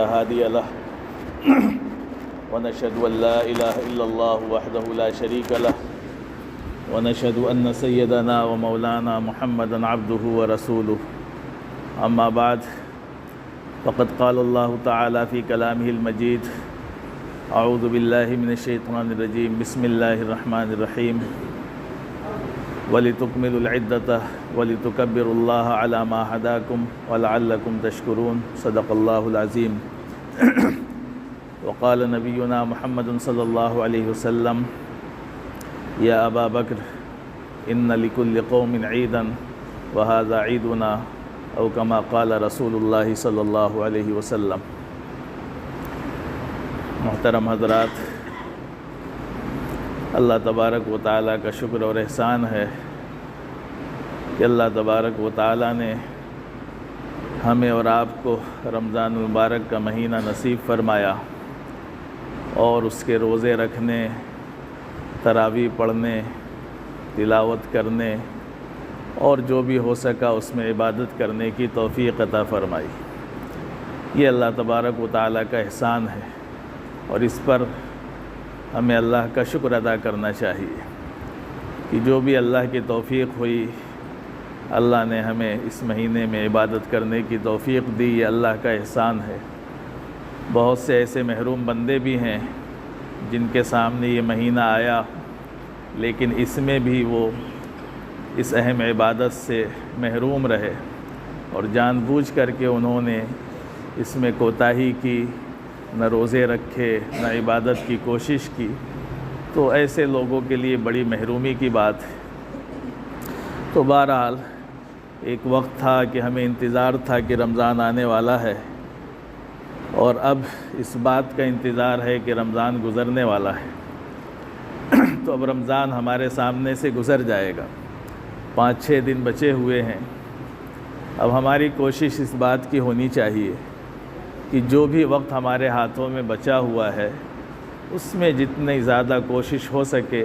هادي له ونشهد أن لا إله إلا الله وحده لا شريك له ونشهد أن سيدنا ومولانا محمدا عبده ورسوله أما بعد فقد قال الله تعالى في كلامه المجيد أعوذ بالله من الشيطان الرجيم بسم الله الرحمن الرحيم وَلِتُكْمِلُوا الْعِدَّةَ وَلِتُكَبِّرُوا اللَّهَ عَلَى مَا هَدَاكُمْ وَلَعَلَّكُمْ تَشْكُرُونَ صدق الله العظيم وقال نبينا محمد صلى الله عليه وسلم يا أبا بكر إن لكل قوم عيدا وهذا عيدنا أو كما قال رسول الله صلى الله عليه وسلم۔ محترم حضرات، اللہ تبارک و تعالیٰ کا شکر اور احسان ہے کہ اللہ تبارک و تعالیٰ نے ہمیں اور آپ کو رمضان المبارک کا مہینہ نصیب فرمایا اور اس کے روزے رکھنے، تراویح پڑھنے، تلاوت کرنے اور جو بھی ہو سکا اس میں عبادت کرنے کی توفیق عطا فرمائی۔ یہ اللہ تبارک و تعالیٰ کا احسان ہے اور اس پر ہمیں اللہ کا شکر ادا کرنا چاہیے کہ جو بھی اللہ کی توفیق ہوئی، اللہ نے ہمیں اس مہینے میں عبادت کرنے کی توفیق دی، یہ اللہ کا احسان ہے۔ بہت سے ایسے محروم بندے بھی ہیں جن کے سامنے یہ مہینہ آیا لیکن اس میں بھی وہ اس اہم عبادت سے محروم رہے اور جان بوجھ کر کے انہوں نے اس میں کوتاہی کی، نہ روزے رکھے، نہ عبادت کی کوشش کی، تو ایسے لوگوں کے لیے بڑی محرومی کی بات ہے۔ تو بہرحال ایک وقت تھا کہ ہمیں انتظار تھا کہ رمضان آنے والا ہے اور اب اس بات کا انتظار ہے کہ رمضان گزرنے والا ہے۔ تو اب رمضان ہمارے سامنے سے گزر جائے گا، 5-6 دن بچے ہوئے ہیں۔ اب ہماری کوشش اس بات کی ہونی چاہیے کہ جو بھی وقت ہمارے ہاتھوں میں بچا ہوا ہے اس میں جتنی زیادہ کوشش ہو سکے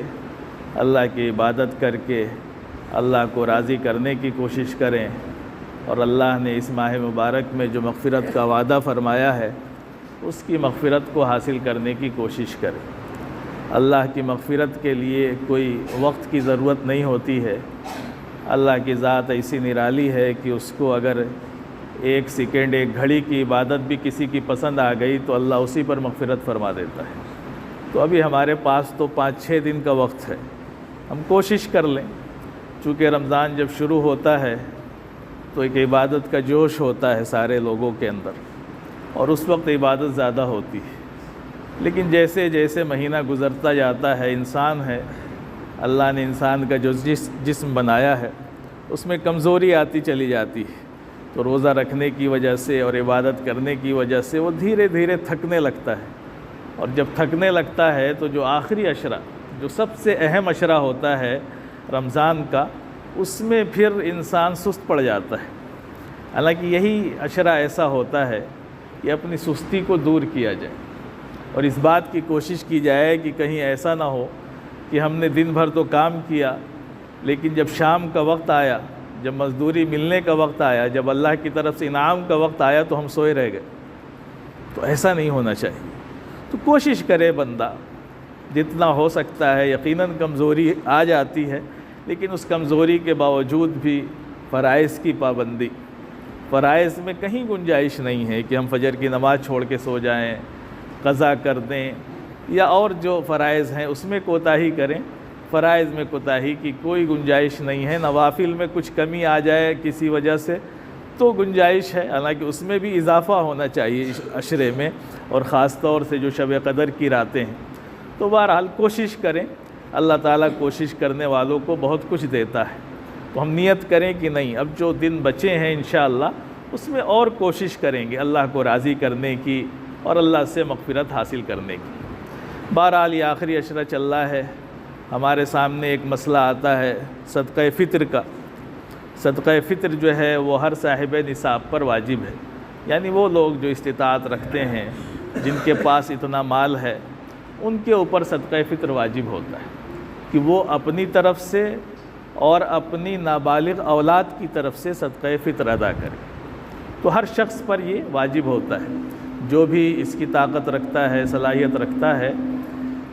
اللہ کی عبادت کر کے اللہ کو راضی کرنے کی کوشش کریں اور اللہ نے اس ماہ مبارک میں جو مغفرت کا وعدہ فرمایا ہے اس کی مغفرت کو حاصل کرنے کی کوشش کریں۔ اللہ کی مغفرت کے لیے کوئی وقت کی ضرورت نہیں ہوتی ہے۔ اللہ کی ذات ایسی نرالی ہے کہ اس کو اگر 1 سیکنڈ، 1 گھڑی کی عبادت بھی کسی کی پسند آ گئی تو اللہ اسی پر مغفرت فرما دیتا ہے۔ تو ابھی ہمارے پاس تو 5-6 دن کا وقت ہے، ہم کوشش کر لیں۔ چونکہ رمضان جب شروع ہوتا ہے تو ایک عبادت کا جوش ہوتا ہے سارے لوگوں کے اندر اور اس وقت عبادت زیادہ ہوتی ہے، لیکن جیسے جیسے مہینہ گزرتا جاتا ہے، انسان ہے، اللہ نے انسان کا جو جسم بنایا ہے اس میں کمزوری آتی چلی جاتی ہے، تو روزہ رکھنے کی وجہ سے اور عبادت کرنے کی وجہ سے وہ دھیرے دھیرے تھکنے لگتا ہے، اور جب تھکنے لگتا ہے تو جو آخری عشرہ، جو سب سے اہم عشرہ ہوتا ہے رمضان کا، اس میں پھر انسان سست پڑ جاتا ہے۔ حالانکہ یہی عشرہ ایسا ہوتا ہے کہ اپنی سستی کو دور کیا جائے اور اس بات کی کوشش کی جائے کہ کہیں ایسا نہ ہو کہ ہم نے دن بھر تو کام کیا لیکن جب شام کا وقت آیا، جب مزدوری ملنے کا وقت آیا، جب اللہ کی طرف سے انعام کا وقت آیا تو ہم سوئے رہ گئے۔ تو ایسا نہیں ہونا چاہیے۔ تو کوشش کرے بندہ جتنا ہو سکتا ہے، یقیناً کمزوری آ جاتی ہے لیکن اس کمزوری کے باوجود بھی فرائض کی پابندی، فرائض میں کہیں گنجائش نہیں ہے کہ ہم فجر کی نماز چھوڑ کے سو جائیں، قضا کر دیں یا اور جو فرائض ہیں اس میں کوتاہی کریں۔ فرائض میں کوتاہی کی کوئی گنجائش نہیں ہے۔ نوافل میں کچھ کمی آ جائے کسی وجہ سے تو گنجائش ہے، حالانکہ اس میں بھی اضافہ ہونا چاہیے اس عشرے میں، اور خاص طور سے جو شب قدر کی راتیں ہیں۔ تو بہرحال کوشش کریں، اللہ تعالیٰ کوشش کرنے والوں کو بہت کچھ دیتا ہے۔ تو ہم نیت کریں کہ نہیں، اب جو دن بچے ہیں انشاءاللہ اس میں اور کوشش کریں گے اللہ کو راضی کرنے کی اور اللہ سے مغفرت حاصل کرنے کی۔ بہرحال یہ آخری عشرہ چل رہا ہے، ہمارے سامنے ایک مسئلہ آتا ہے صدقہ فطر کا۔ صدقہ فطر جو ہے وہ ہر صاحب نصاب پر واجب ہے، یعنی وہ لوگ جو استطاعت رکھتے ہیں، جن کے پاس اتنا مال ہے، ان کے اوپر صدقہ فطر واجب ہوتا ہے کہ وہ اپنی طرف سے اور اپنی نابالغ اولاد کی طرف سے صدقہ فطر ادا کرے۔ تو ہر شخص پر یہ واجب ہوتا ہے۔ جو بھی اس کی طاقت رکھتا ہے، صلاحیت رکھتا ہے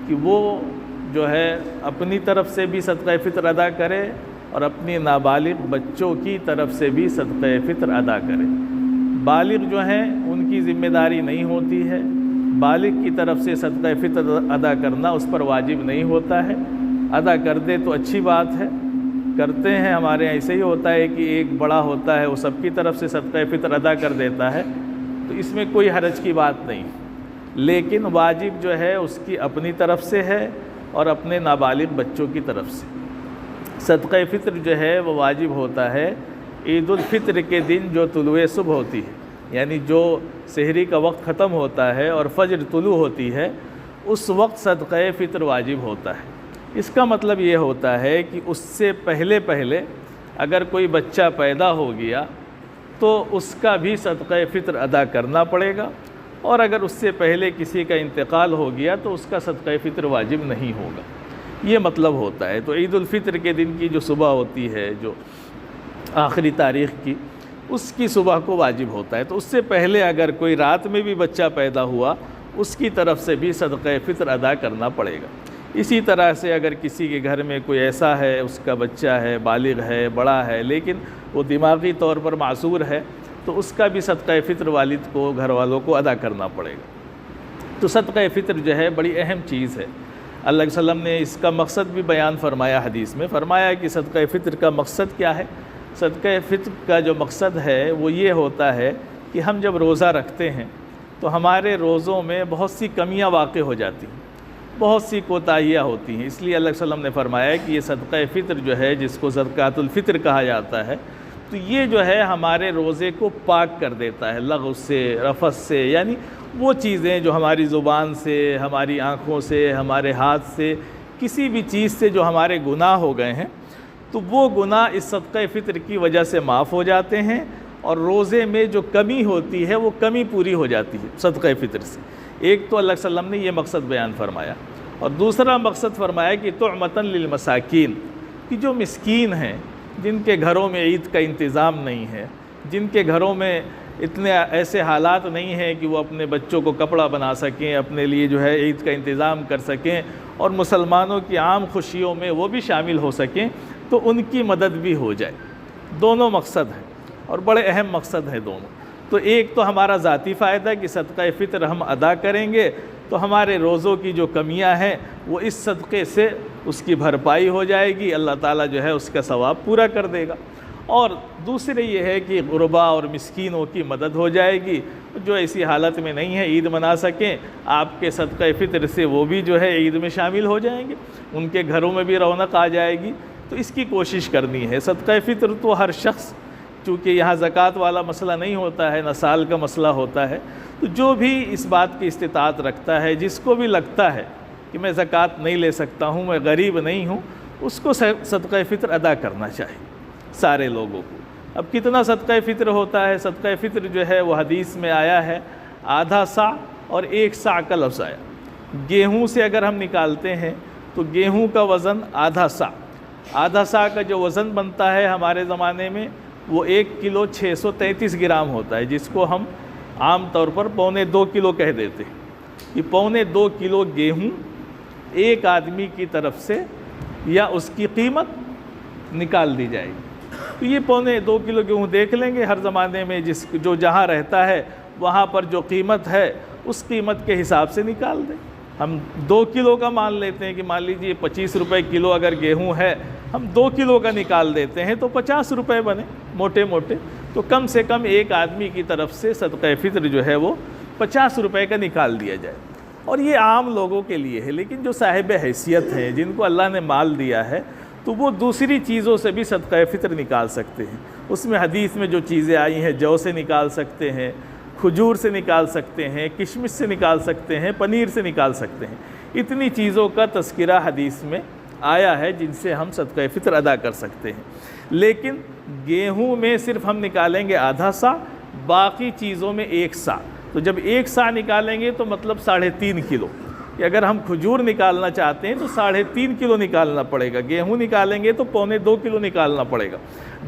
کہ وہ جو ہے اپنی طرف سے بھی صدقہ فطر ادا کرے اور اپنی نابالغ بچوں کی طرف سے بھی صدقہ فطر ادا کرے۔ بالغ جو ہیں ان کی ذمہ داری نہیں ہوتی ہے، بالغ کی طرف سے صدقہ فطر ادا کرنا اس پر واجب نہیں ہوتا ہے۔ ادا کر دے تو اچھی بات ہے، کرتے ہیں، ہمارے یہاں ایسے ہی ہوتا ہے کہ ایک بڑا ہوتا ہے وہ سب کی طرف سے صدقہ فطر ادا کر دیتا ہے، تو اس میں کوئی حرج کی بات نہیں، لیکن واجب جو ہے اس کی اپنی طرف سے ہے اور اپنے نابالغ بچوں کی طرف سے۔ صدقہ فطر جو ہے وہ واجب ہوتا ہے عید الفطر کے دن جو طلوع صبح ہوتی ہے، یعنی جو سحری کا وقت ختم ہوتا ہے اور فجر طلوع ہوتی ہے، اس وقت صدقہ فطر واجب ہوتا ہے۔ اس کا مطلب یہ ہوتا ہے کہ اس سے پہلے اگر کوئی بچہ پیدا ہو گیا تو اس کا بھی صدقہ فطر ادا کرنا پڑے گا، اور اگر اس سے پہلے کسی کا انتقال ہو گیا تو اس کا صدقہ فطر واجب نہیں ہوگا، یہ مطلب ہوتا ہے۔ تو عید الفطر کے دن کی جو صبح ہوتی ہے، جو آخری تاریخ کی، اس کی صبح کو واجب ہوتا ہے۔ تو اس سے پہلے اگر کوئی رات میں بھی بچہ پیدا ہوا، اس کی طرف سے بھی صدقہ فطر ادا کرنا پڑے گا۔ اسی طرح سے اگر کسی کے گھر میں کوئی ایسا ہے، اس کا بچہ ہے، بالغ ہے، بڑا ہے، لیکن وہ دماغی طور پر معذور ہے، تو اس کا بھی صدقہ فطر والد کو، گھر والوں کو ادا کرنا پڑے گا۔ تو صدقہ فطر جو ہے بڑی اہم چیز ہے۔ اللہ کے وسلم نے اس کا مقصد بھی بیان فرمایا، حدیث میں فرمایا کہ صدقہ فطر کا مقصد کیا ہے۔ صدقہ فطر کا جو مقصد ہے وہ یہ ہوتا ہے کہ ہم جب روزہ رکھتے ہیں تو ہمارے روزوں میں بہت سی کمیاں واقع ہو جاتی ہیں، بہت سی کوتاہیاں ہوتی ہیں، اس لیے اللہ کے وسلم نے فرمایا کہ یہ صدقہ فطر جو ہے، جس کو زکوٰۃ الفطر کہا جاتا ہے، تو یہ جو ہے ہمارے روزے کو پاک کر دیتا ہے لغو سے، رفث سے، یعنی وہ چیزیں جو ہماری زبان سے، ہماری آنکھوں سے، ہمارے ہاتھ سے، کسی بھی چیز سے جو ہمارے گناہ ہو گئے ہیں، تو وہ گناہ اس صدقہ فطر کی وجہ سے معاف ہو جاتے ہیں، اور روزے میں جو کمی ہوتی ہے وہ کمی پوری ہو جاتی ہے صدقہ فطر سے۔ ایک تو اللہ صلی اللہ علیہ وسلم نے یہ مقصد بیان فرمایا، اور دوسرا مقصد فرمایا کہ طعمۃ للمساکین، کہ جو مسکین ہیں، جن کے گھروں میں عید کا انتظام نہیں ہے، جن کے گھروں میں اتنے ایسے حالات نہیں ہیں کہ وہ اپنے بچوں کو کپڑا بنا سکیں، اپنے لیے جو ہے عید کا انتظام کر سکیں، اور مسلمانوں کی عام خوشیوں میں وہ بھی شامل ہو سکیں، تو ان کی مدد بھی ہو جائے۔ دونوں مقصد ہیں اور بڑے اہم مقصد ہیں دونوں۔ تو ایک تو ہمارا ذاتی فائدہ کہ صدقہ فطر ہم ادا کریں گے تو ہمارے روزوں کی جو کمیاں ہیں وہ اس صدقے سے اس کی بھرپائی ہو جائے گی، اللہ تعالیٰ جو ہے اس کا ثواب پورا کر دے گا۔ اور دوسرے یہ ہے کہ غربا اور مسکینوں کی مدد ہو جائے گی، جو ایسی حالت میں نہیں ہے عید منا سکیں، آپ کے صدقہ فطر سے وہ بھی جو ہے عید میں شامل ہو جائیں گے، ان کے گھروں میں بھی رونق آ جائے گی۔ تو اس کی کوشش کرنی ہے۔ صدقہ فطر تو ہر شخص، چونکہ یہاں زکوٰۃ والا مسئلہ نہیں ہوتا ہے، نہ سال کا مسئلہ ہوتا ہے، تو جو بھی اس بات کی استطاعت رکھتا ہے، جس کو بھی لگتا ہے کہ میں زکوٰۃ نہیں لے سکتا ہوں، میں غریب نہیں ہوں، اس کو صدقہ فطر ادا کرنا چاہیے سارے لوگوں کو۔ اب کتنا صدقہ فطر ہوتا ہے؟ صدقہ فطر جو ہے وہ حدیث میں آیا ہے آدھا سا اور 1 سا کا لفظ آیا۔ گیہوں سے اگر ہم نکالتے ہیں تو گیہوں کا وزن آدھا سا کا جو وزن بنتا ہے ہمارے زمانے میں وہ 1 کلو 633 گرام ہوتا ہے، جس کو ہم عام طور پر 1.25 کلو کہہ دیتے ہیں۔ یہ 1.25 کلو گیہوں ایک آدمی کی طرف سے یا اس کی قیمت نکال دی جائے گی۔ تو یہ 1.25 کلو گیہوں دیکھ لیں گے ہر زمانے میں جو جہاں رہتا ہے وہاں پر جو قیمت ہے اس قیمت کے حساب سے نکال دیں۔ ہم 2 کلو کا مان لیتے ہیں کہ مان لیجیے 25 روپے کلو اگر گیہوں ہے، ہم 2 کلو کا نکال دیتے ہیں تو 50 روپے بنے موٹے موٹے۔ تو کم سے کم ایک آدمی کی طرف سے صدقہ فطر جو ہے وہ 50 روپے کا نکال دیا جائے۔ اور یہ عام لوگوں کے لیے ہے، لیکن جو صاحب حیثیت ہیں، جن کو اللہ نے مال دیا ہے، تو وہ دوسری چیزوں سے بھی صدقہ فطر نکال سکتے ہیں۔ اس میں حدیث میں جو چیزیں آئی ہیں، جو سے نکال سکتے ہیں، کھجور سے نکال سکتے ہیں، کشمش سے نکال سکتے ہیں، پنیر سے نکال سکتے ہیں۔ اتنی چیزوں کا تذکرہ حدیث میں آیا ہے جن سے ہم صدقہ فطر ادا کر سکتے ہیں۔ لیکن گیہوں میں صرف ہم نکالیں گے آدھا سا، باقی چیزوں میں 1 سا۔ تو جب 1 سا نکالیں گے تو مطلب 3.5 کلو، کہ اگر ہم کھجور نکالنا چاہتے ہیں تو 3.5 کلو نکالنا پڑے گا، گیہوں نکالیں گے تو 1.25 کلو نکالنا پڑے گا،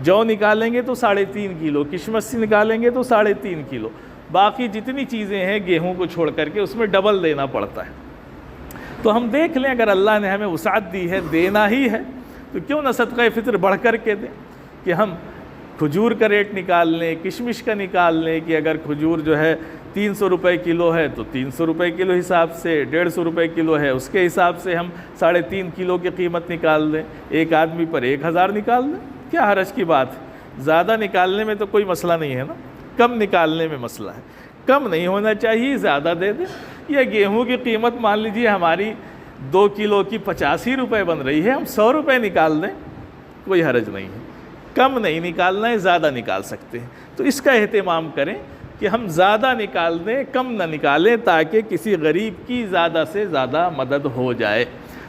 جو نکالیں گے تو 3.5 کلو، کشمش نکالیں گے تو 3.5 کلو۔ باقی جتنی چیزیں ہیں گیہوں کو چھوڑ کر کے اس میں ڈبل دینا پڑتا ہے۔ تو ہم دیکھ لیں اگر اللہ نے ہمیں وسعت دی ہے، دینا ہی ہے، تو کیوں نہ صدقہ فطر بڑھ کر کے دیں، کہ ہم کھجور کا ریٹ نکال لیں، کشمش کا نکال لیں، کہ اگر کھجور جو ہے 300 روپے کلو ہے تو 300 روپے کلو حساب سے، 150 روپے کلو ہے اس کے حساب سے ہم 3.5 کلو کی قیمت نکال دیں، ایک آدمی پر 1000 نکال دیں، کیا حرج کی بات ہے؟ زیادہ نکالنے میں تو کوئی مسئلہ نہیں ہے نا، کم نکالنے میں مسئلہ ہے، کم نہیں ہونا چاہیے، زیادہ دے دیں۔ یا گیہوں کی قیمت مان لیجیے ہماری 2 کلو کی 85 روپے بن رہی ہے، ہم 100 روپے نکال دیں، کوئی حرج نہیں ہے، کم نہیں نکالنا ہے، زیادہ نکال سکتے ہیں۔ تو اس کا اہتمام کریں کہ ہم زیادہ نکال دیں، کم نہ نکالیں، تاکہ کسی غریب کی زیادہ سے زیادہ مدد ہو جائے۔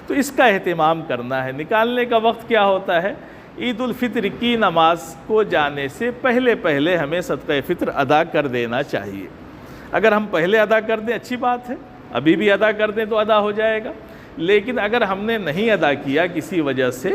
تو اس کا اہتمام کرنا ہے۔ نکالنے کا وقت کیا ہوتا ہے؟ عید الفطر کی نماز کو جانے سے پہلے ہمیں صدقہ فطر ادا کر دینا چاہیے۔ اگر ہم پہلے ادا کر دیں اچھی بات ہے، ابھی بھی ادا کر دیں تو ادا ہو جائے گا، لیکن اگر ہم نے نہیں ادا کیا کسی وجہ سے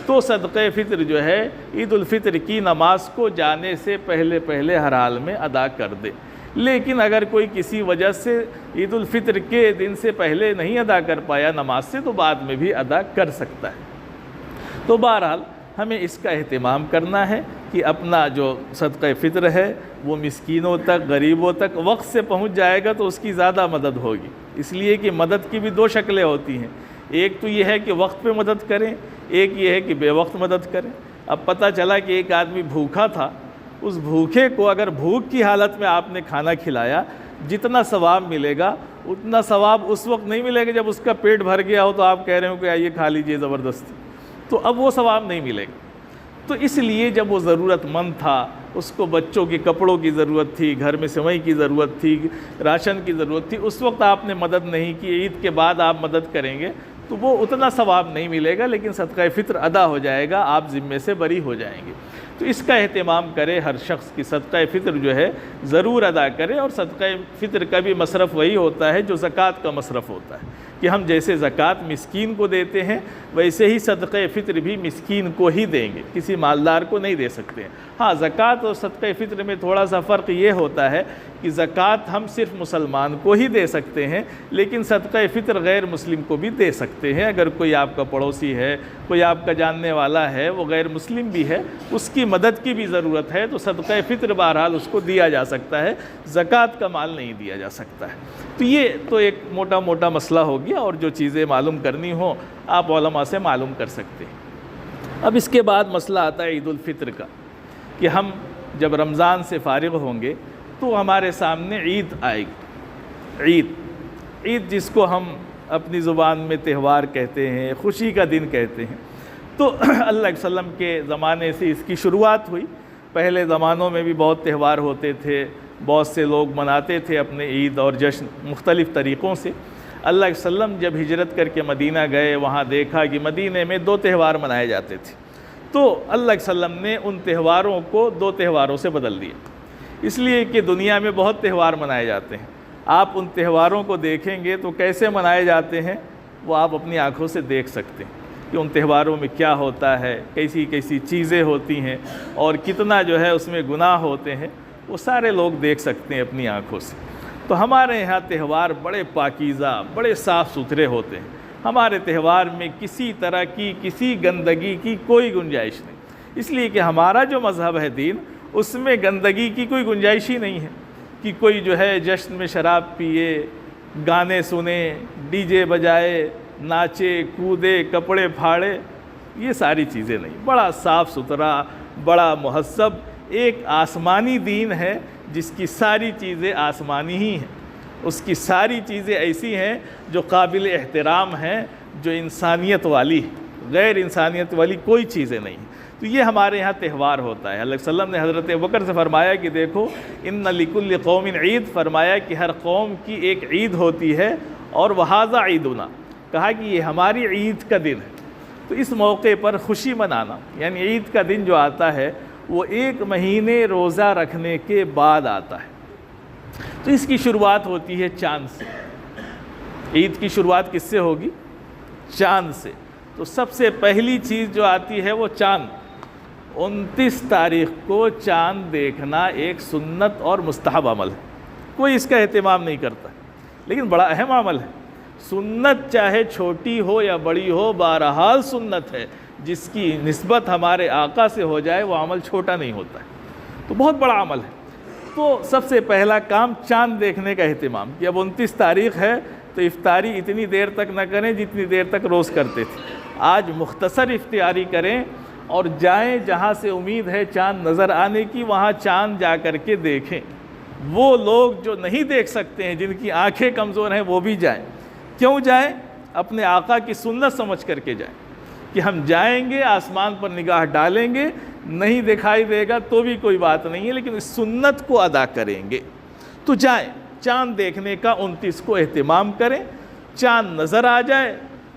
تو صدقہ فطر جو ہے عید الفطر کی نماز کو جانے سے پہلے ہر حال میں ادا کر دے۔ لیکن اگر کوئی کسی وجہ سے عید الفطر کے دن سے پہلے نہیں ادا کر پایا نماز سے تو بعد میں بھی ادا کر سکتا ہے۔ تو بہرحال ہمیں اس کا اہتمام کرنا ہے کہ اپنا جو صدقہ فطر ہے وہ مسکینوں تک، غریبوں تک وقت سے پہنچ جائے گا تو اس کی زیادہ مدد ہوگی۔ اس لیے کہ مدد کی بھی 2 شکلیں ہوتی ہیں، ایک تو یہ ہے کہ وقت پہ مدد کریں، ایک یہ ہے کہ بے وقت مدد کریں۔ اب پتہ چلا کہ ایک آدمی بھوکا تھا، اس بھوکے کو اگر بھوک کی حالت میں آپ نے کھانا کھلایا، جتنا ثواب ملے گا اتنا ثواب اس وقت نہیں ملے گا جب اس کا پیٹ بھر گیا ہو تو آپ کہہ رہے ہو کہ آئیے کھا لیجئے زبردستی، تو اب وہ ثواب نہیں ملے گا۔ تو اس لیے جب وہ ضرورت مند تھا، اس کو بچوں کے کپڑوں کی ضرورت تھی، گھر میں سوئی کی ضرورت تھی، راشن کی ضرورت تھی، اس وقت آپ نے مدد نہیں کی، عید کے بعد آپ مدد کریں گے تو وہ اتنا ثواب نہیں ملے گا، لیکن صدقہ فطر ادا ہو جائے گا، آپ ذمے سے بری ہو جائیں گے۔ تو اس کا اہتمام کرے ہر شخص کی صدقہ فطر جو ہے ضرور ادا کرے، اور صدقہ فطر کا بھی مصرف وہی ہوتا ہے جو زکوٰۃ کا مصرف ہوتا ہے، کہ ہم جیسے زکوٰۃ مسکین کو دیتے ہیں ویسے ہی صدقہ فطر بھی مسکین کو ہی دیں گے، کسی مالدار کو نہیں دے سکتے ہیں۔ ہاں زکوٰۃ اور صدقہ فطر میں تھوڑا سا فرق یہ ہوتا ہے کہ زکوٰۃ ہم صرف مسلمان کو ہی دے سکتے ہیں، لیکن صدقہ فطر غیر مسلم کو بھی دے سکتے ہیں۔ اگر کوئی آپ کا پڑوسی ہے، کوئی آپ کا جاننے والا ہے، وہ غیر مسلم بھی ہے، اس کی مدد کی بھی ضرورت ہے تو صدقہ فطر بہرحال اس کو دیا جا سکتا ہے، زکوٰۃ کا مال نہیں دیا جا سکتا ہے۔ تو یہ تو ایک موٹا مسئلہ ہو گیا، اور جو چیزیں معلوم کرنی ہوں آپ علماء سے معلوم کر سکتے ہیں۔ اب اس کے بعد مسئلہ آتا ہے عید الفطر کا، کہ ہم جب رمضان سے فارغ ہوں گے تو ہمارے سامنے عید آئے گی۔ عید جس کو ہم اپنی زبان میں تہوار کہتے ہیں، خوشی کا دن کہتے ہیں، تو اللہ علیہ وسلم کے زمانے سے اس کی شروعات ہوئی۔ پہلے زمانوں میں بھی بہت تہوار ہوتے تھے، بہت سے لوگ مناتے تھے اپنے عید اور جشن مختلف طریقوں سے۔ اللہ علیہ وسلم جب ہجرت کر کے مدینہ گئے، وہاں دیکھا کہ مدینہ میں 2 تہوار منائے جاتے تھے، تو اللہ علیہ وسلم نے ان تہواروں کو 2 تہواروں سے بدل دیا، اس لیے کہ دنیا میں بہت تہوار منائے جاتے ہیں۔ آپ ان تہواروں کو دیکھیں گے تو کیسے منائے جاتے ہیں وہ آپ اپنی آنکھوں سے دیکھ سکتے ہیں کہ ان تہواروں میں کیا ہوتا ہے، کیسی چیزیں ہوتی ہیں، اور کتنا جو ہے اس میں گناہ ہوتے ہیں، وہ سارے لوگ دیکھ سکتے ہیں اپنی آنکھوں سے۔ تو ہمارے یہاں تہوار بڑے پاکیزہ، بڑے صاف ستھرے ہوتے ہیں۔ ہمارے تہوار میں کسی طرح کی کسی گندگی کی کوئی گنجائش نہیں، اس لیے کہ ہمارا جو مذہب ہے دین، اس میں گندگی کی کوئی گنجائش ہی نہیں ہے کہ کوئی جو ہے جشن میں شراب پیے، گانے سنے، ڈی جے بجائے، ناچے کودے، کپڑے پھاڑے، یہ ساری چیزیں نہیں۔ بڑا صاف ستھرا، بڑا مہذب ایک آسمانی دین ہے جس کی ساری چیزیں آسمانی ہی ہیں، اس کی ساری چیزیں ایسی ہیں جو قابل احترام ہیں، جو انسانیت والی، غیر انسانیت والی کوئی چیزیں نہیں۔ تو یہ ہمارے یہاں تہوار ہوتا ہے۔ اللہ علیہ وسلم نے حضرت ابوبکر سے فرمایا کہ دیکھو ان لکل قوم عید، فرمایا کہ ہر قوم کی ایک عید ہوتی ہے، اور وہذا عیدنا، کہا کہ یہ ہماری عید کا دن ہے۔ تو اس موقع پر خوشی منانا، یعنی عید کا دن جو آتا ہے وہ 1 مہینے روزہ رکھنے کے بعد آتا ہے۔ تو اس کی شروعات ہوتی ہے چاند سے۔ عید کی شروعات کس سے ہوگی؟ چاند سے۔ تو سب سے پہلی چیز جو آتی ہے وہ چاند۔ 29 تاریخ کو چاند دیکھنا ایک سنت اور مستحب عمل ہے۔ کوئی اس کا اہتمام نہیں کرتا، لیکن بڑا اہم عمل ہے۔ سنت چاہے چھوٹی ہو یا بڑی ہو، بہرحال سنت ہے، جس کی نسبت ہمارے آقا سے ہو جائے وہ عمل چھوٹا نہیں ہوتا ہے، تو بہت بڑا عمل ہے۔ تو سب سے پہلا کام چاند دیکھنے کا اہتمام، کہ اب 29 تاریخ ہے تو افطاری اتنی دیر تک نہ کریں جتنی دیر تک روز کرتے تھے، آج مختصر افطاری کریں اور جائیں جہاں سے امید ہے چاند نظر آنے کی، وہاں چاند جا کر کے دیکھیں۔ وہ لوگ جو نہیں دیکھ سکتے ہیں، جن کی آنکھیں کمزور ہیں، وہ بھی جائیں۔ کیوں جائیں؟ اپنے آقا کی سنت سمجھ کر کے جائیں کہ ہم جائیں گے، آسمان پر نگاہ ڈالیں گے، نہیں دکھائی دے گا تو بھی کوئی بات نہیں ہے، لیکن اس سنت کو ادا کریں گے۔ تو جائیں، چاند دیکھنے کا 29 کو اہتمام کریں۔ چاند نظر آ جائے،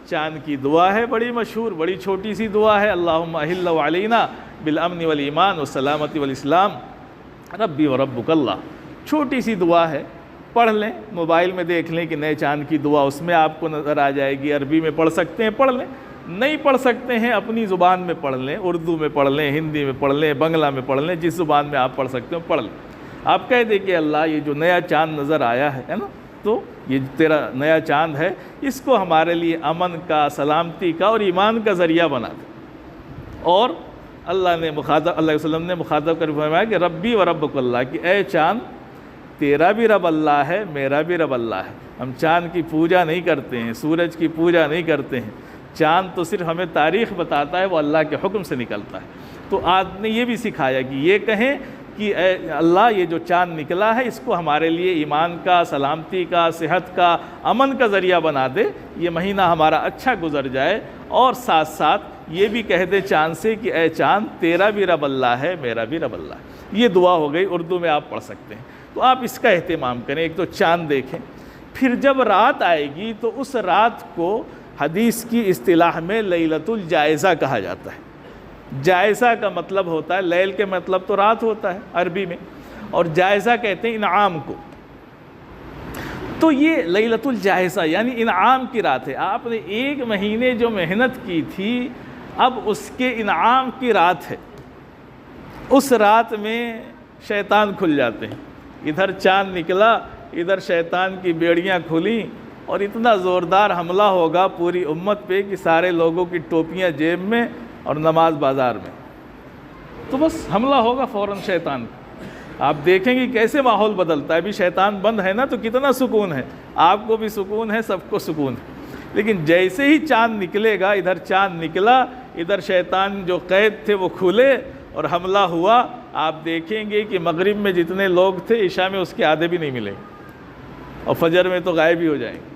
چاند کی دعا ہے بڑی مشہور، بڑی چھوٹی سی دعا ہے، اللہم احل علینا بالامن والایمان والسلامتی والاسلام ربی وربک اللہ۔ چھوٹی سی دعا ہے، پڑھ لیں، موبائل میں دیکھ لیں کہ نئے چاند کی دعا، اس میں آپ کو نظر آ جائے گی۔ عربی میں پڑھ سکتے ہیں پڑھ لیں، نہیں پڑھ سکتے ہیں اپنی زبان میں پڑھ لیں، اردو میں پڑھ لیں، ہندی میں پڑھ لیں، بنگلہ میں پڑھ لیں، جس زبان میں آپ پڑھ سکتے ہو پڑھ لیں۔ آپ کہہ دیں کہ اللہ یہ جو نیا چاند نظر آیا ہے نا، تو یہ تیرا نیا چاند ہے، اس کو ہمارے لیے امن کا، سلامتی کا اور ایمان کا ذریعہ بنا دے۔ اور اللہ علیہ وسلم نے مخاطب کر فرمایا کہ ربی و ربک اللہ، کہ اے چاند تیرا بھی رب اللہ ہے، میرا بھی رب اللہ ہے۔ ہم چاند کی پوجا نہیں کرتے ہیں، سورج کی پوجا نہیں کرتے ہیں، چاند تو صرف ہمیں تاریخ بتاتا ہے، وہ اللہ کے حکم سے نکلتا ہے۔ تو آپ نے یہ بھی سکھایا کہ یہ کہیں کہ اے اللہ یہ جو چاند نکلا ہے اس کو ہمارے لیے ایمان کا، سلامتی کا، صحت کا، امن کا ذریعہ بنا دے، یہ مہینہ ہمارا اچھا گزر جائے۔ اور ساتھ ساتھ یہ بھی کہہ دے چاند سے کہ اے چاند تیرا بھی رب اللہ ہے، میرا بھی رب اللہ ہے۔ یہ دعا ہو گئی، اردو میں آپ پڑھ سکتے ہیں۔ تو آپ اس کا اہتمام کریں، ایک تو چاند دیکھیں۔ پھر جب رات آئے گی تو اس رات کو حدیث کی اصطلاح میں لیلۃ الجائزہ کہا جاتا ہے۔ جائزہ کا مطلب ہوتا ہے، لیل کے مطلب تو رات ہوتا ہے عربی میں، اور جائزہ کہتے ہیں انعام کو۔ تو یہ لیلۃ الجائزہ یعنی انعام کی رات ہے۔ آپ نے ایک مہینے جو محنت کی تھی، اب اس کے انعام کی رات ہے۔ اس رات میں شیطان کھل جاتے ہیں، ادھر چاند نکلا، ادھر شیطان کی بیڑیاں کھلیں، اور اتنا زوردار حملہ ہوگا پوری امت پہ کہ سارے لوگوں کی ٹوپیاں جیب میں اور نماز بازار میں۔ تو بس حملہ ہوگا فوراً شیطان کا۔ آپ دیکھیں گے کیسے ماحول بدلتا ہے۔ ابھی شیطان بند ہے نا، تو کتنا سکون ہے، آپ کو بھی سکون ہے، سب کو سکون ہے۔ لیکن جیسے ہی چاند نکلے گا، ادھر چاند نکلا، ادھر شیطان جو قید تھے وہ کھلے اور حملہ ہوا، آپ دیکھیں گے کہ مغرب میں جتنے لوگ تھے عشاء میں اس کے آدھے بھی نہیں ملیں گے، اور فجر میں تو غائب ہی ہو جائیں گے۔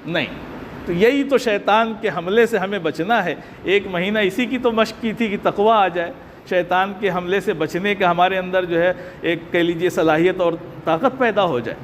نہیں، تو یہی تو شیطان کے حملے سے ہمیں بچنا ہے۔ ایک مہینہ اسی کی تو مشق کی تھی کہ تقوی آ جائے، شیطان کے حملے سے بچنے کا ہمارے اندر جو ہے ایک کہہ لیجیے صلاحیت اور طاقت پیدا ہو جائے۔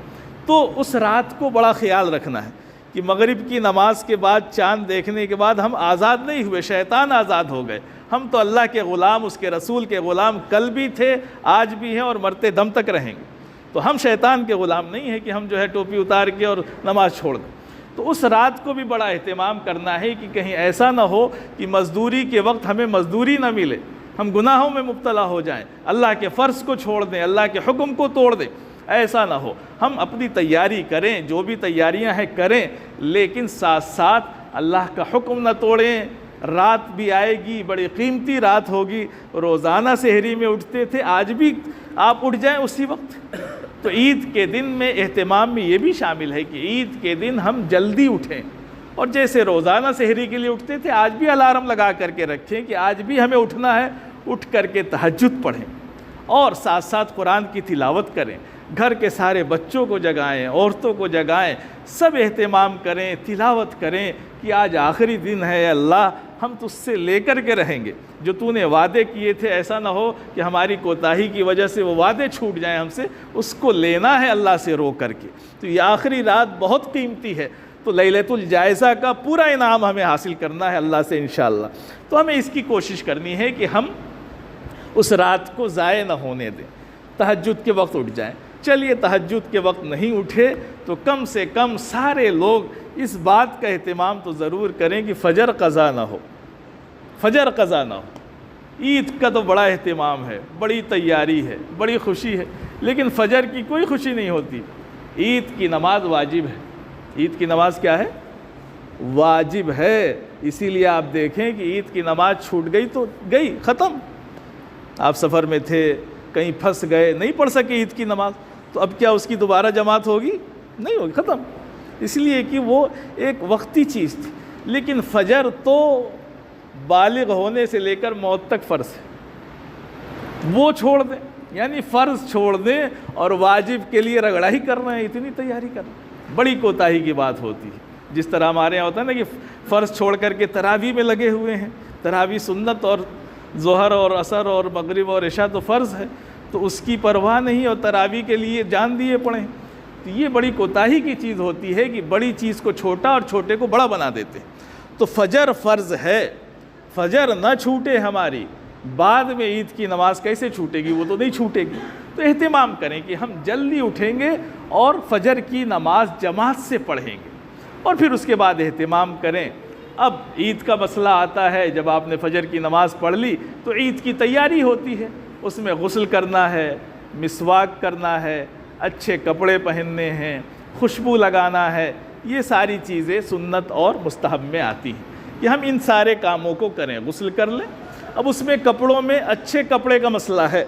تو اس رات کو بڑا خیال رکھنا ہے کہ مغرب کی نماز کے بعد چاند دیکھنے کے بعد ہم آزاد نہیں ہوئے، شیطان آزاد ہو گئے۔ ہم تو اللہ کے غلام، اس کے رسول کے غلام کل بھی تھے، آج بھی ہیں اور مرتے دم تک رہیں گے۔ تو ہم شیطان کے غلام نہیں ہیں کہ ہم جو ہے ٹوپی اتار کے اور نماز چھوڑ دیں۔ تو اس رات کو بھی بڑا اہتمام کرنا ہے کہ کہیں ایسا نہ ہو کہ مزدوری کے وقت ہمیں مزدوری نہ ملے، ہم گناہوں میں مبتلا ہو جائیں، اللہ کے فرض کو چھوڑ دیں، اللہ کے حکم کو توڑ دیں، ایسا نہ ہو۔ ہم اپنی تیاری کریں، جو بھی تیاریاں ہیں کریں، لیکن ساتھ ساتھ اللہ کا حکم نہ توڑیں۔ رات بھی آئے گی، بڑی قیمتی رات ہوگی۔ روزانہ سحری میں اٹھتے تھے، آج بھی آپ اٹھ جائیں اسی وقت۔ تو عید کے دن میں اہتمام میں یہ بھی شامل ہے کہ عید کے دن ہم جلدی اٹھیں، اور جیسے روزانہ سحری کے لیے اٹھتے تھے، آج بھی الارم لگا کر کے رکھیں کہ آج بھی ہمیں اٹھنا ہے، اٹھ کر کے تہجد پڑھیں، اور ساتھ ساتھ قرآن کی تلاوت کریں۔ گھر کے سارے بچوں کو جگائیں، عورتوں کو جگائیں، سب اہتمام کریں، تلاوت کریں کہ آج آخری دن ہے، اللہ ہم تجھ سے لے کر کے رہیں گے، جو تو نے وعدے کیے تھے ایسا نہ ہو کہ ہماری کوتاہی کی وجہ سے وہ وعدے چھوٹ جائیں ہم سے، اس کو لینا ہے اللہ سے رو کر کے۔ تو یہ آخری رات بہت قیمتی ہے، تو لیلۃ الجائزہ کا پورا انعام ہمیں حاصل کرنا ہے اللہ سے انشاءاللہ۔ تو ہمیں اس کی کوشش کرنی ہے کہ ہم اس رات کو ضائع نہ ہونے دیں، تہجد کے وقت اٹھ جائیں۔ چلیے تہجد کے وقت نہیں اٹھے تو کم سے کم سارے لوگ اس بات کا اہتمام تو ضرور کریں کہ فجر قضا نہ ہو، فجر قضا نہ ہو۔ عید کا تو بڑا اہتمام ہے، بڑی تیاری ہے، بڑی خوشی ہے، لیکن فجر کی کوئی خوشی نہیں ہوتی۔ عید کی نماز واجب ہے۔ عید کی نماز کیا ہے؟ واجب ہے۔ اسی لیے آپ دیکھیں کہ عید کی نماز چھوٹ گئی تو گئی، ختم۔ آپ سفر میں تھے، کہیں پھنس گئے، نہیں پڑھ سکے عید کی نماز، تو اب کیا اس کی دوبارہ جماعت ہوگی؟ نہیں ہوگی، ختم۔ اس لیے کہ وہ ایک وقتی چیز تھی۔ لیکن فجر تو بالغ ہونے سے لے کر موت تک فرض ہے، وہ چھوڑ دیں، یعنی فرض چھوڑ دیں اور واجب کے لیے رگڑا ہی کر رہے ہیں، اتنی تیاری کر رہے ہیں، بڑی کوتاہی کی بات ہوتی ہے۔ جس طرح ہمارے یہاں ہوتا ہے نا کہ فرض چھوڑ کر کے تراویح میں لگے ہوئے ہیں، تراویح سنت اور ظہر اور عصر اور مغرب اور عشاء تو فرض ہے، تو اس کی پرواہ نہیں اور تراویح کے لیے جان دیے پڑیں، تو یہ بڑی کوتاہی کی چیز ہوتی ہے کہ بڑی چیز کو چھوٹا اور چھوٹے کو بڑا بنا دیتے ہیں۔ تو فجر فرض ہے، فجر نہ چھوٹے ہماری، بعد میں عید کی نماز کیسے چھوٹے گی؟ وہ تو نہیں چھوٹے گی۔ تو اہتمام کریں کہ ہم جلدی اٹھیں گے اور فجر کی نماز جماعت سے پڑھیں گے، اور پھر اس کے بعد اہتمام کریں۔ اب عید کا مسئلہ آتا ہے، جب آپ نے فجر کی نماز پڑھ لی تو عید کی تیاری ہوتی ہے، اس میں غسل کرنا ہے، مسواک کرنا ہے، اچھے کپڑے پہننے ہیں، خوشبو لگانا ہے، یہ ساری چیزیں سنت اور مستحب میں آتی ہیں کہ ہم ان سارے کاموں کو کریں، غسل کر لیں۔ اب اس میں کپڑوں میں اچھے کپڑے کا مسئلہ ہے،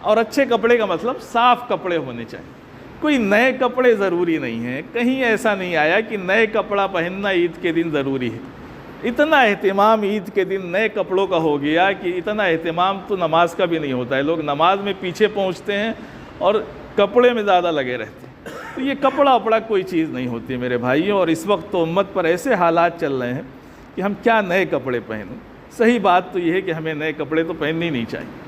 اور اچھے کپڑے کا مطلب صاف کپڑے ہونے چاہیے، کوئی نئے کپڑے ضروری نہیں ہیں، کہیں ایسا نہیں آیا کہ نئے کپڑا پہننا عید کے دن ضروری ہے۔ اتنا اہتمام عید کے دن نئے کپڑوں کا ہو گیا کہ اتنا اہتمام تو نماز کا بھی نہیں ہوتا ہے، لوگ نماز میں پیچھے پہنچتے ہیں اور کپڑے میں زیادہ لگے رہتے ہیں۔ تو یہ کپڑا اپڑا کوئی چیز نہیں ہوتی میرے بھائیوں، اور اس وقت تو امت پر ایسے حالات چل رہے ہیں کہ ہم کیا نئے کپڑے پہنیں۔ صحیح بات تو یہ ہے کہ ہمیں نئے کپڑے تو پہننے ہی نہیں چاہیے۔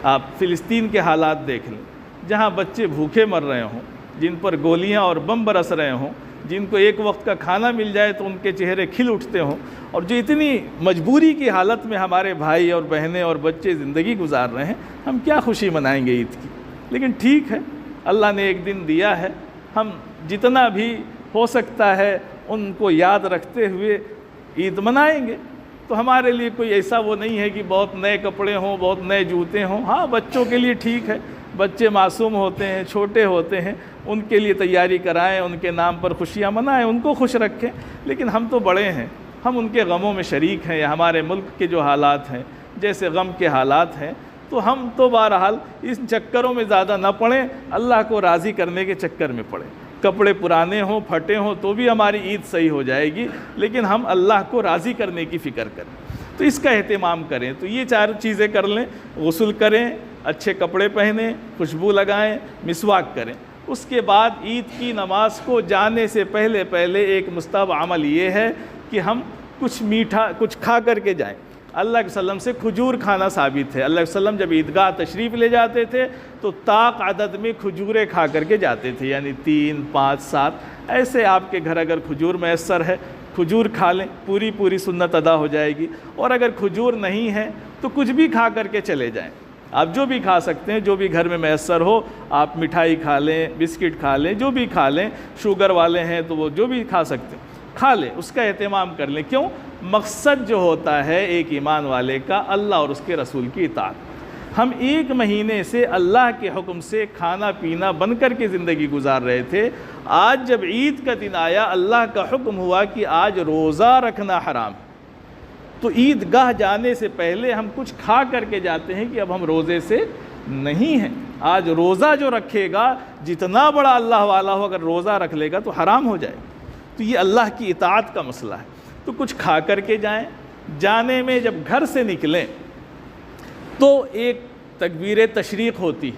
آپ فلسطین کے حالات دیکھ لیں، جہاں بچے بھوکے مر رہے ہوں، جن پر گولیاں اور بم برس رہے ہوں، جن کو ایک وقت کا کھانا مل جائے تو ان کے چہرے کھل اٹھتے ہوں، اور جو اتنی مجبوری کی حالت میں ہمارے بھائی اور بہنیں اور بچے زندگی گزار رہے ہیں، ہم کیا خوشی منائیں گے عید کی؟ لیکن ٹھیک ہے، اللہ نے ایک دن دیا ہے، ہم جتنا بھی ہو سکتا ہے ان کو یاد رکھتے ہوئے عید منائیں گے۔ تو ہمارے لیے کوئی ایسا وہ نہیں ہے کہ بہت نئے کپڑے ہوں، بہت نئے جوتے ہوں۔ ہاں، بچوں کے لیے ٹھیک ہے، بچے معصوم ہوتے ہیں، چھوٹے ہوتے ہیں، ان کے لیے تیاری کرائیں، ان کے نام پر خوشیاں منائیں، ان کو خوش رکھیں۔ لیکن ہم تو بڑے ہیں، ہم ان کے غموں میں شریک ہیں، یا ہمارے ملک کے جو حالات ہیں جیسے غم کے حالات ہیں، تو ہم تو بہرحال اس چکروں میں زیادہ نہ پڑیں، اللہ کو راضی کرنے کے چکر میں پڑیں۔ کپڑے پرانے ہوں، پھٹے ہوں تو بھی ہماری عید صحیح ہو جائے گی، لیکن ہم اللہ کو راضی کرنے کی فکر کریں، تو اس کا اہتمام کریں۔ تو یہ 4 چیزیں کر لیں، غسل کریں، اچھے کپڑے پہنیں، خوشبو لگائیں، مسواک کریں۔ اس کے بعد عید کی نماز کو جانے سے پہلے ایک مستحب عمل یہ ہے کہ ہم کچھ میٹھا کچھ کھا کر کے جائیں۔ اللہ کے وسلم سے کھجور کھانا ثابت ہے، اللہ کے وسلم جب عیدگاہ تشریف لے جاتے تھے تو طاق عدد میں کھجوریں کھا کر کے جاتے تھے، یعنی 3، 5، 7 ایسے۔ آپ کے گھر اگر کھجور میسر ہے، کھجور کھا لیں، پوری سنت ادا ہو جائے گی۔ اور اگر کھجور نہیں ہے تو کچھ بھی کھا کر کے چلے جائیں، آپ جو بھی کھا سکتے ہیں، جو بھی گھر میں میسر ہو، آپ مٹھائی کھا لیں، بسکٹ کھا لیں، جو بھی کھا لیں، شوگر والے ہیں تو وہ جو بھی کھا سکتے ہیں کھا لیں، اس کا اہتمام کر لیں۔ کیوں؟ مقصد جو ہوتا ہے ایک ایمان والے کا اللہ اور اس کے رسول کی اطاعت۔ ہم 1 مہینے سے اللہ کے حکم سے کھانا پینا بند کر کے زندگی گزار رہے تھے، آج جب عید کا دن آیا، اللہ کا حکم ہوا کہ آج روزہ رکھنا حرام ہے، تو عید گاہ جانے سے پہلے ہم کچھ کھا کر کے جاتے ہیں کہ اب ہم روزے سے نہیں ہیں۔ آج روزہ جو رکھے گا، جتنا بڑا اللہ والا ہو، اگر روزہ رکھ لے گا تو حرام ہو جائے۔ تو یہ اللہ کی اطاعت کا مسئلہ ہے، تو کچھ کھا کر کے جائیں۔ جانے میں جب گھر سے نکلیں تو ایک تکبیر تشریق ہوتی،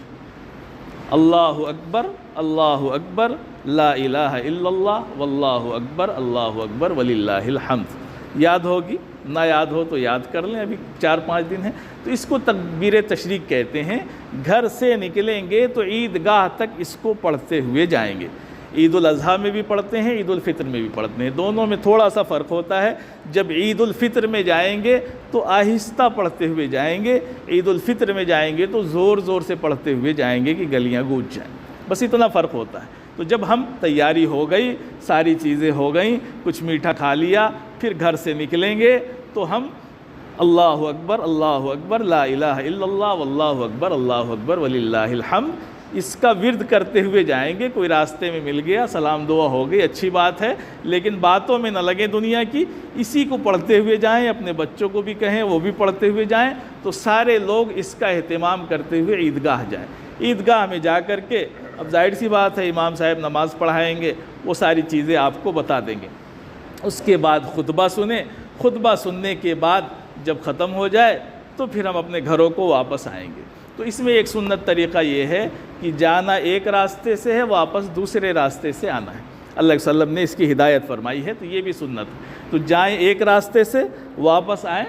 اللہ اکبر، اللہ اکبر، لا الہ الا اللہ، واللہ اکبر، اللہ اکبر، وللہ الحمد۔ یاد ہوگی، نہ یاد ہو تو یاد کر لیں، ابھی 4-5 دن ہیں۔ تو اس کو تکبیر تشریق کہتے ہیں۔ گھر سے نکلیں گے تو عیدگاہ تک اس کو پڑھتے ہوئے جائیں گے۔ عید الاضحیٰ میں بھی پڑھتے ہیں، عید الفطر میں بھی پڑھتے ہیں، دونوں میں تھوڑا سا فرق ہوتا ہے۔ جب عید الفطر میں جائیں گے تو آہستہ پڑھتے ہوئے جائیں گے، عید الفطر میں جائیں گے تو زور سے پڑھتے ہوئے جائیں گے کہ گلیاں گونج جائیں، بس اتنا فرق ہوتا ہے۔ تو جب ہم تیاری ہو گئی، ساری چیزیں ہو گئیں، کچھ میٹھا کھا لیا، پھر گھر سے نکلیں گے تو ہم اللہ اکبر، اللہ اکبر، لا الہ الا اللہ، واللہ اکبر، اللہ اکبر، وللہ الحمد، اس کا ورد کرتے ہوئے جائیں گے. کوئی راستے میں مل گیا، سلام دعا ہو گئی، اچھی بات ہے، لیکن باتوں میں نہ لگیں دنیا کی. اسی کو پڑھتے ہوئے جائیں، اپنے بچوں کو بھی کہیں وہ بھی پڑھتے ہوئے جائیں، تو سارے لوگ اس کا اہتمام کرتے ہوئے عیدگاہ جائیں. عیدگاہ میں جا کر کے اب ظاہر سی بات ہے امام صاحب نماز پڑھائیں گے، وہ ساری چیزیں آپ کو بتا دیں گے. اس کے بعد خطبہ سنیں. خطبہ سننے کے بعد جب ختم ہو جائے تو پھر ہم اپنے گھروں کو واپس آئیں گے. تو اس میں ایک سنت طریقہ یہ ہے کہ جانا ایک راستے سے ہے، واپس دوسرے راستے سے آنا ہے. اللہ علیہ وسلم نے اس کی ہدایت فرمائی ہے، تو یہ بھی سنت ہے. تو جائیں ایک راستے سے، واپس آئیں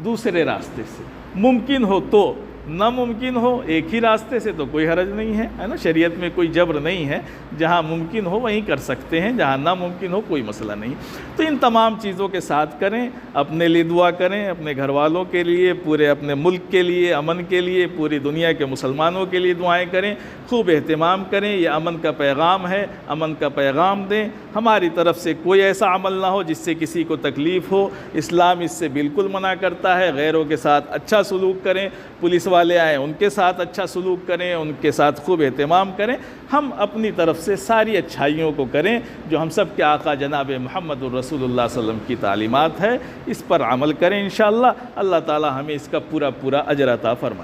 دوسرے راستے سے. ممکن ہو تو، ناممکن ہو ایک ہی راستے سے تو کوئی حرج نہیں ہے نا. شریعت میں کوئی جبر نہیں ہے، جہاں ممکن ہو وہیں کر سکتے ہیں، جہاں ناممکن ہو کوئی مسئلہ نہیں. تو ان تمام چیزوں کے ساتھ کریں، اپنے لیے دعا کریں، اپنے گھر والوں کے لیے، پورے اپنے ملک کے لیے، امن کے لیے، پوری دنیا کے مسلمانوں کے لیے دعائیں کریں. خوب اہتمام کریں. یہ امن کا پیغام ہے، امن کا پیغام دیں. ہماری طرف سے کوئی ایسا عمل نہ ہو جس سے کسی کو تکلیف ہو. اسلام اس سے بالکل منع کرتا ہے. غیروں کے ساتھ اچھا سلوک کریں. پولیس والے آئیں ان کے ساتھ اچھا سلوک کریں، ان کے ساتھ خوب اہتمام کریں. ہم اپنی طرف سے ساری اچھائیوں کو کریں جو ہم سب کے آقا جناب محمد الرسول اللہ صلی اللہ علیہ وسلم کی تعلیمات ہے. اس پر عمل کریں انشاءاللہ. اللہ تعالی ہمیں اس کا پورا اجر عطا فرمائے.